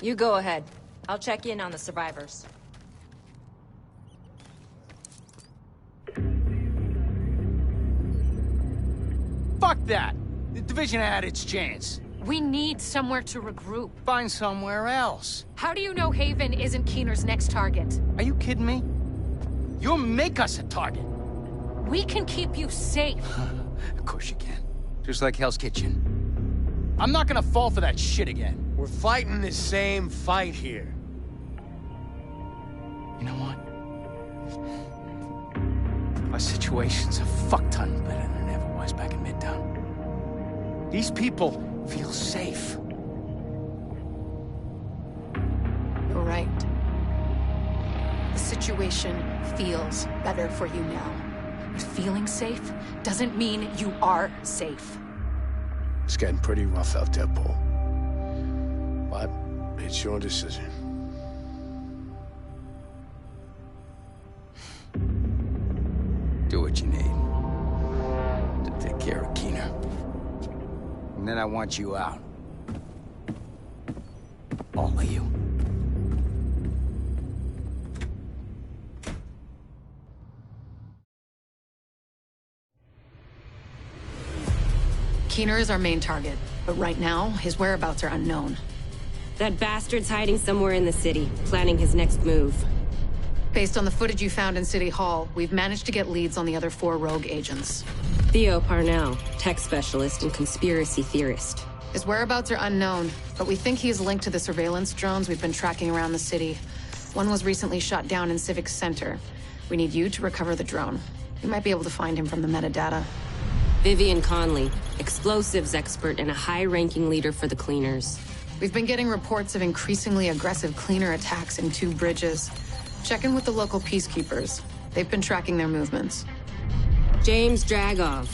You go ahead. I'll check in on the survivors. Fuck that! The division had its chance. We need somewhere to regroup. Find somewhere else. How do you know Haven isn't Keener's next target? Are you kidding me? You'll make us a target. We can keep you safe. Of course you can. Just like Hell's Kitchen. I'm not gonna fall for that shit again. We're fighting the same fight here. You know what? Our situation's a fuck-ton better than it ever was back in Midtown. These people feel safe. You're right. The situation feels better for you now. But feeling safe doesn't mean you are safe. It's getting pretty rough out there, Paul. But it's your decision. Do what you need to take care of Keener. And then I want you out. All of you. Keener is our main target, but right now, his whereabouts are unknown. That bastard's hiding somewhere in the city, planning his next move. Based on the footage you found in City Hall, we've managed to get leads on the other 4 rogue agents. Theo Parnell, tech specialist and conspiracy theorist. His whereabouts are unknown, but we think he is linked to the surveillance drones we've been tracking around the city. One was recently shot down in Civic Center. We need you to recover the drone. You might be able to find him from the metadata. Vivian Conley, explosives expert and a high-ranking leader for the Cleaners. We've been getting reports of increasingly aggressive Cleaner attacks in 2 bridges. Check in with the local peacekeepers. They've been tracking their movements. James Dragov,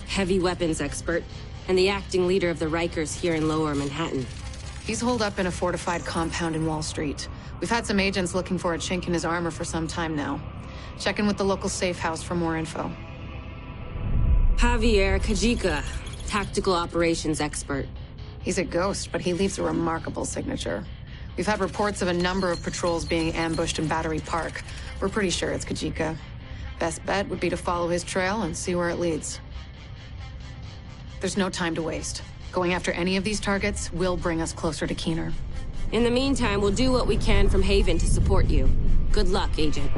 heavy weapons expert, and the acting leader of the Rikers here in Lower Manhattan. He's holed up in a fortified compound in Wall Street. We've had some agents looking for a chink in his armor for some time now. Check in with the local safe house for more info. Javier Kajika, tactical operations expert. He's a ghost, but he leaves a remarkable signature. We've had reports of a number of patrols being ambushed in Battery Park. We're pretty sure it's Kajika. Best bet would be to follow his trail and see where it leads. There's no time to waste. Going after any of these targets will bring us closer to Keener. In the meantime, we'll do what we can from Haven to support you. Good luck, Agent.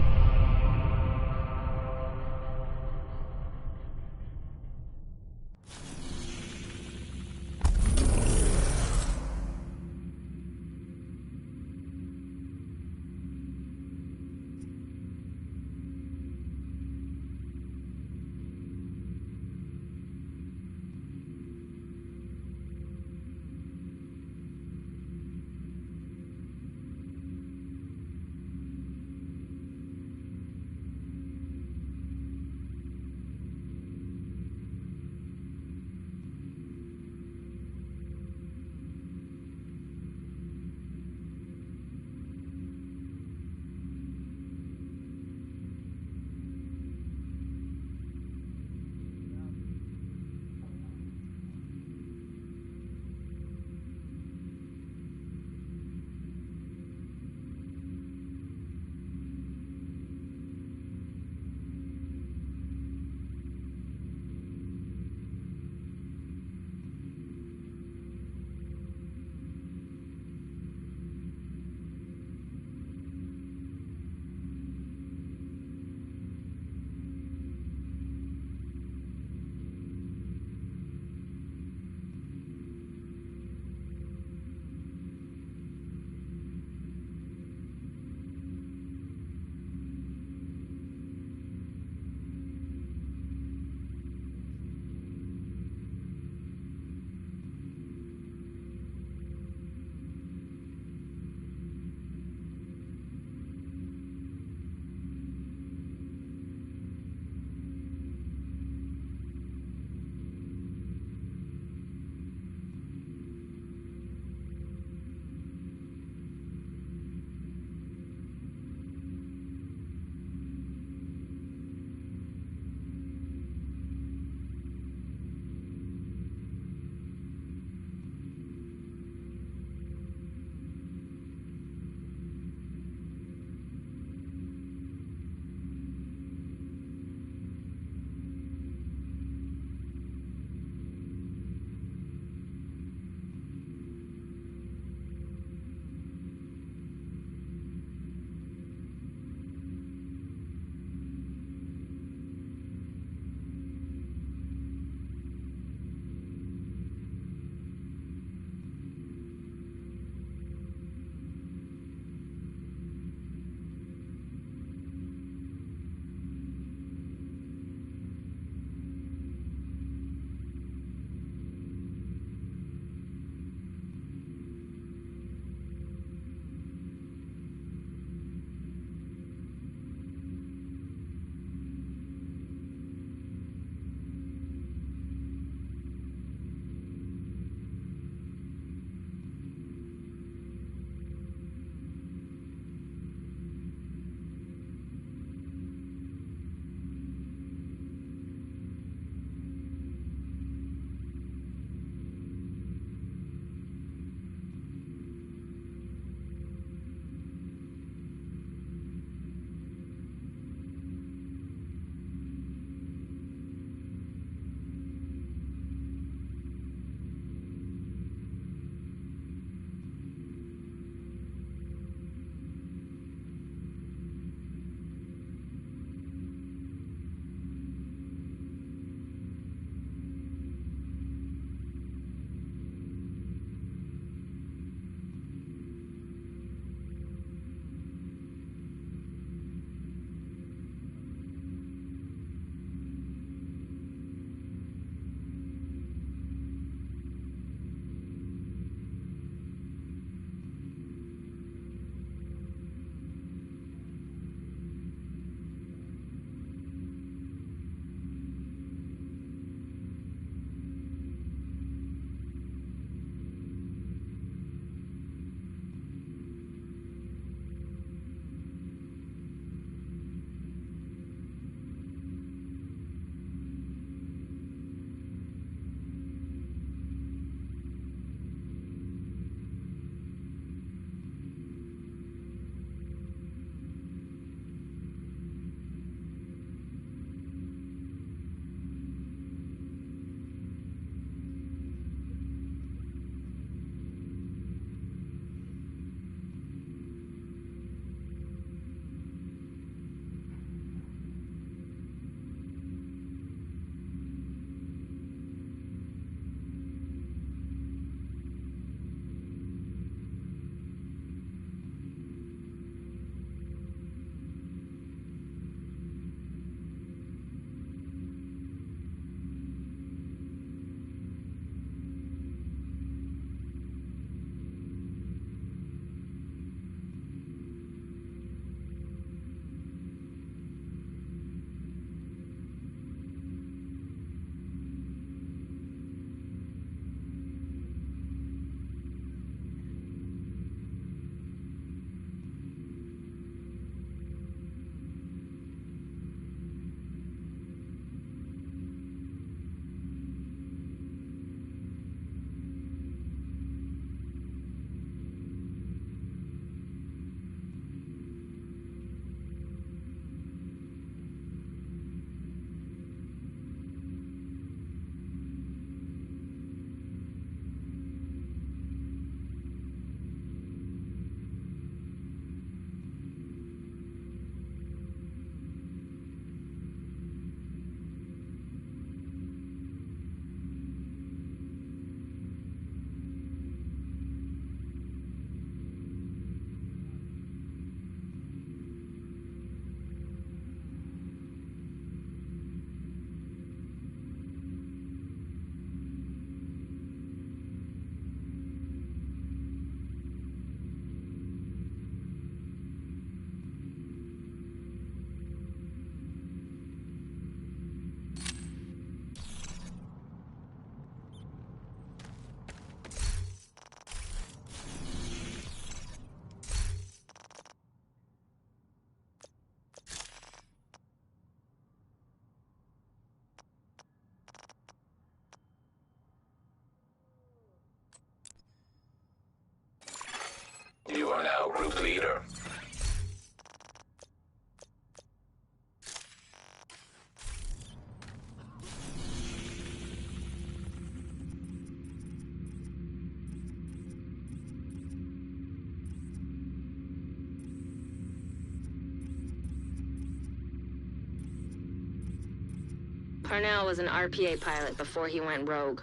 Parnell was an RPA pilot before he went rogue,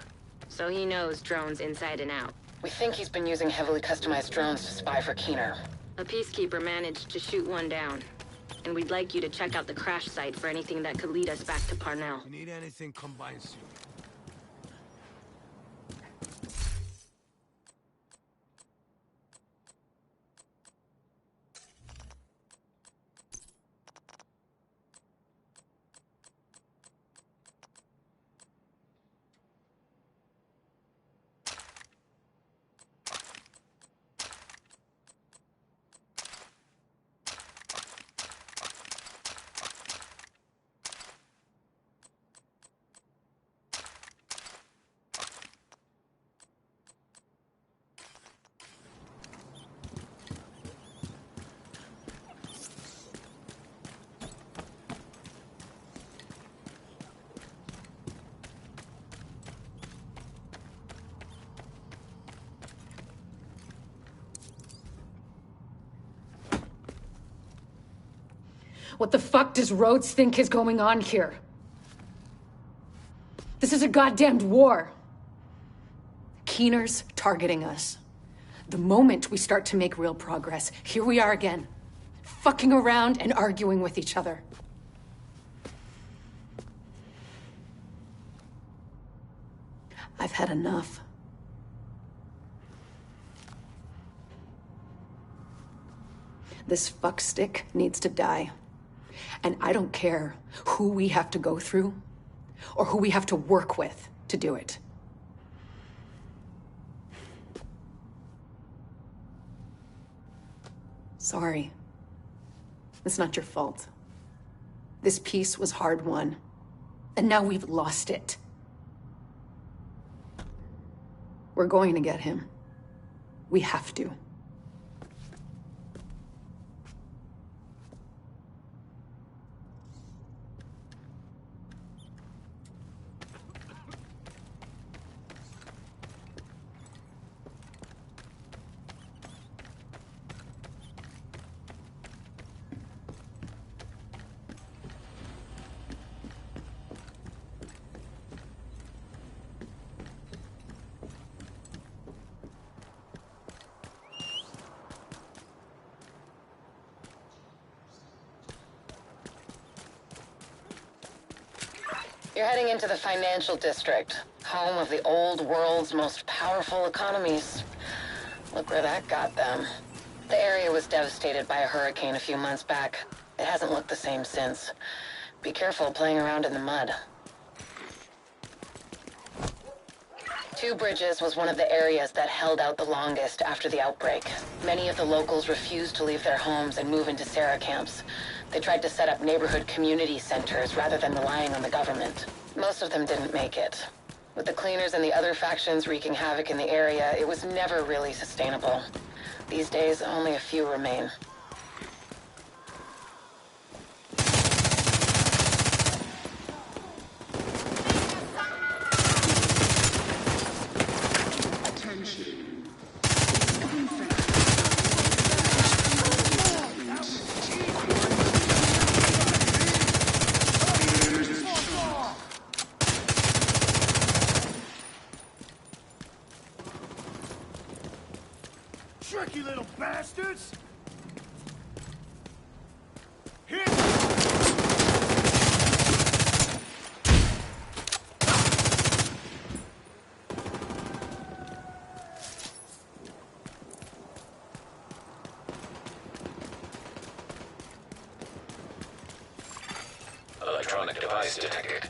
so he knows drones inside and out. We think he's been using heavily customized drones to spy for Keener. A peacekeeper managed to shoot one down, and we'd like you to check out the crash site for anything that could lead us back to Parnell. If you need anything, come by and see me. What the fuck does Rhodes think is going on here? This is a goddamned war. Keener's targeting us. The moment we start to make real progress, here we are again, fucking around and arguing with each other. I've had enough. This fuckstick needs to die. And I don't care who we have to go through or who we have to work with to do it. Sorry. It's not your fault. This peace was hard won, and now we've lost it. We're going to get him. We have to. You're heading into the financial district, home of the old world's most powerful economies. Look where that got them. The area was devastated by a hurricane a few months back. It hasn't looked the same since. Be careful playing around in the mud. Two Bridges was one of the areas that held out the longest after the outbreak. Many of the locals refused to leave their homes and move into Sarah camps. They tried to set up neighborhood community centers rather than relying on the government. Most of them didn't make it. With the cleaners and the other factions wreaking havoc in the area, it was never really sustainable. These days, only a few remain. Tricky little bastards! Here! Electronic device detected.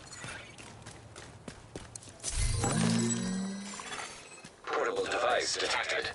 Portable device detected.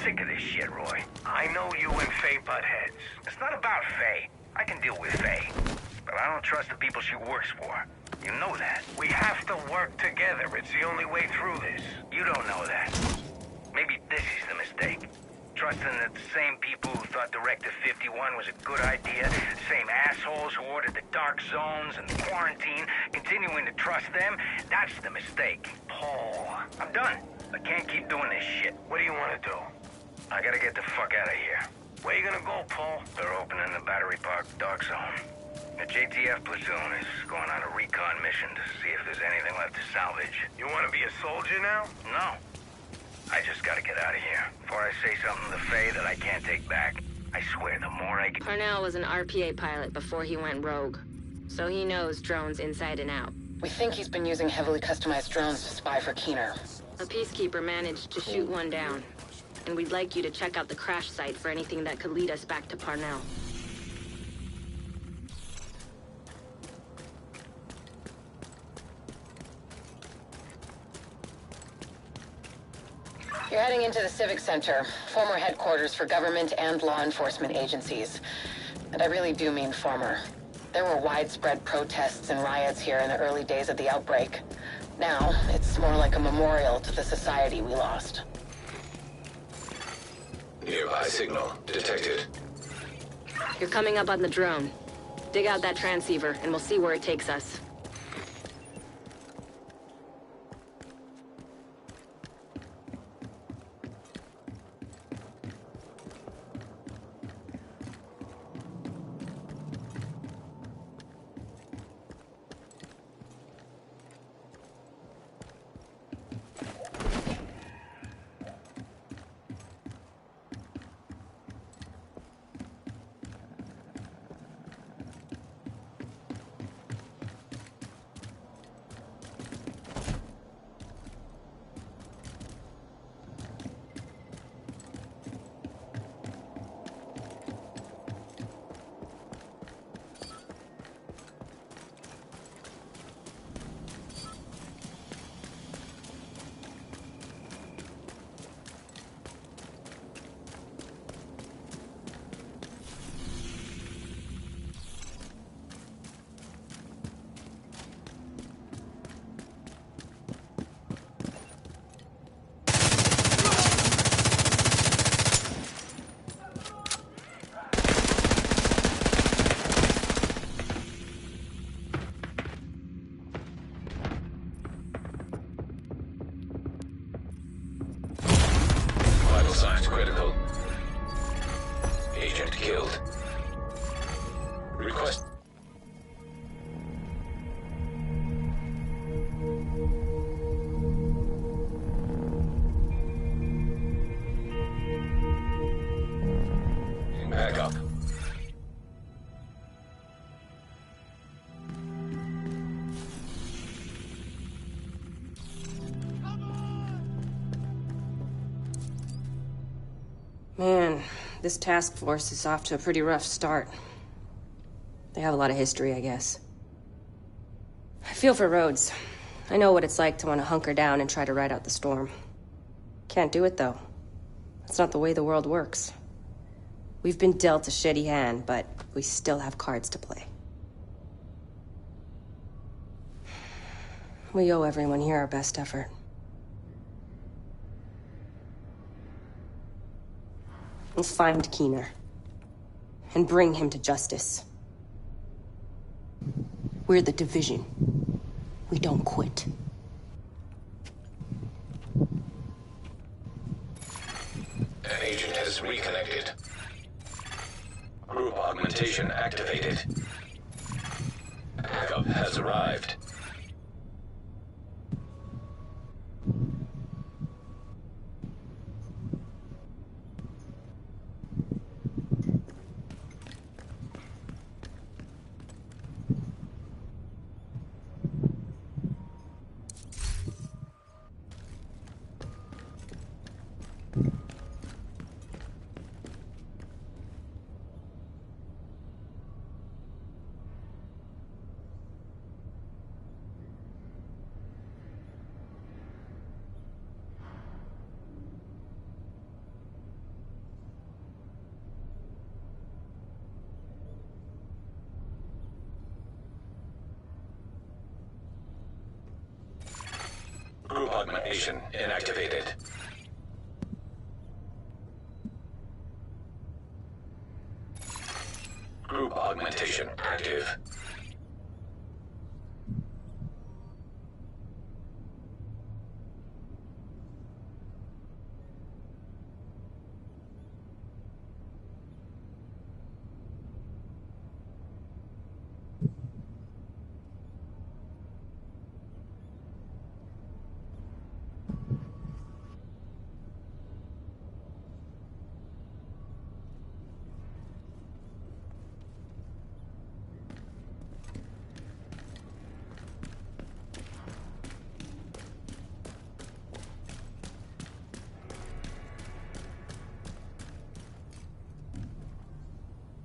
sick of this shit, Roy. I know you and Faye butt heads. It's not about Faye. I can deal with Faye. But I don't trust the people she works for. You know that. We have to work together. It's the only way through this. You don't know that. Maybe this is the mistake. Trusting that the same people who thought Directive 51 was a good idea, the same assholes who ordered the dark zones and the quarantine, continuing to trust them, that's the mistake. Paul, I'm done. I can't keep doing this shit. What do you want to do? I gotta get the fuck out of here. Where you gonna go, Paul? They're opening the Battery Park dark zone. The JTF platoon is going on a recon mission to see if there's anything left to salvage. You want to be a soldier now? No. I just gotta get out of here. Before I say something to Faye that I can't take back, I swear the more I get... Parnell was an RPA pilot before he went rogue, so he knows drones inside and out. We think he's been using heavily customized drones to spy for Keener. A peacekeeper managed to shoot one down, and we'd like you to check out the crash site for anything that could lead us back to Parnell. You're heading into the Civic Center, former headquarters for government and law enforcement agencies. And I really do mean former. There were widespread protests and riots here in the early days of the outbreak. Now, it's more like a memorial to the society we lost. Nearby signal detected. You're coming up on the drone. Dig out that transceiver, and we'll see where it takes us. Vital signs critical. Agent killed. Request. Back up. Man, this task force is off to a pretty rough start. They have a lot of history, I guess. I feel for Rhodes. I know what it's like to want to hunker down and try to ride out the storm. Can't do it, though. That's not the way the world works. We've been dealt a shitty hand, but we still have cards to play. We owe everyone here our best effort. Let's find Keener. And bring him to justice. We're the Division. We don't quit. An agent has reconnected. Group augmentation activated. Backup has arrived. augmentation inactivated. Group augmentation active.